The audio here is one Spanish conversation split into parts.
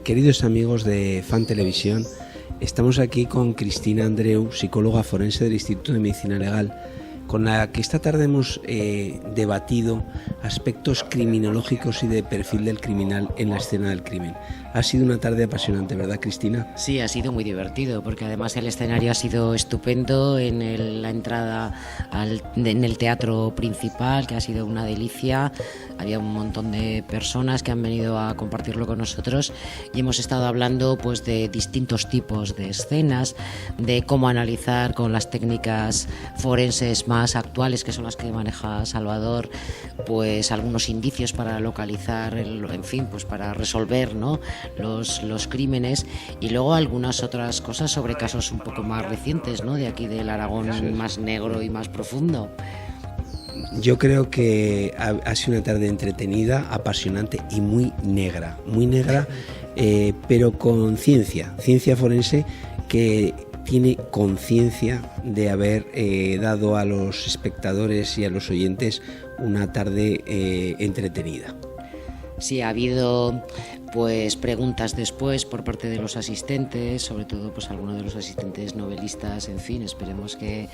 Queridos amigos de Fan Televisión, estamos aquí con Cristina Andreu, psicóloga forense del Instituto de Medicina Legal, con la que esta tarde hemos debatido aspectos criminológicos y de perfil del criminal en la escena del crimen. Ha sido una tarde apasionante, ¿verdad, Cristina? Sí, ha sido muy divertido, porque además el escenario ha sido estupendo, la entrada en el teatro principal, que ha sido una delicia. Había un montón de personas que han venido a compartirlo con nosotros y hemos estado hablando pues de distintos tipos de escenas, de cómo analizar con las técnicas forenses más actuales, que son las que maneja Salvador, pues algunos indicios para localizar, pues para resolver, ¿no?, los crímenes, y luego algunas otras cosas sobre casos un poco más recientes, ¿no?, de aquí del Aragón más negro y más profundo. Yo creo que ha sido una tarde entretenida, apasionante y muy negra, pero con ciencia forense que tiene conciencia de haber dado a los espectadores y a los oyentes una tarde entretenida. Sí, ha habido pues preguntas después por parte de los asistentes, sobre todo pues algunos de los asistentes novelistas, en fin, esperemos que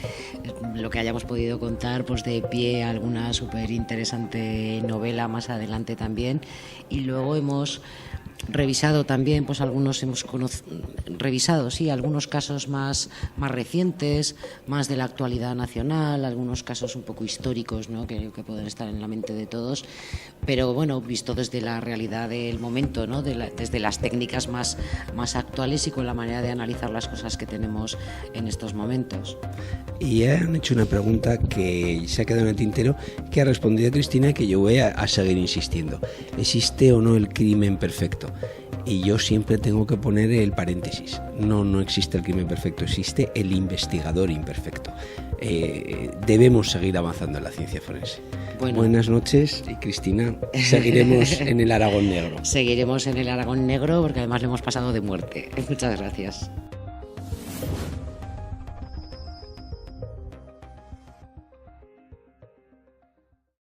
lo que hayamos podido contar pues de pie a alguna súper interesante novela más adelante también. Y luego hemos revisado también, pues algunos algunos casos más recientes, más de la actualidad nacional, algunos casos un poco históricos, ¿no?, que pueden estar en la mente de todos, pero bueno, visto desde la realidad del momento, ¿no?, desde las técnicas más actuales y con la manera de analizar las cosas que tenemos en estos momentos. Y han hecho una pregunta que se ha quedado en el tintero, que ha respondido Cristina y que yo voy a seguir insistiendo. ¿Existe o no el crimen perfecto? Y yo siempre tengo que poner el paréntesis. No existe el crimen perfecto, existe el investigador imperfecto. Debemos seguir avanzando en la ciencia forense. Bueno. Buenas noches, y Cristina, seguiremos en el Aragón Negro. Seguiremos en el Aragón Negro porque además lo hemos pasado de muerte. Muchas gracias.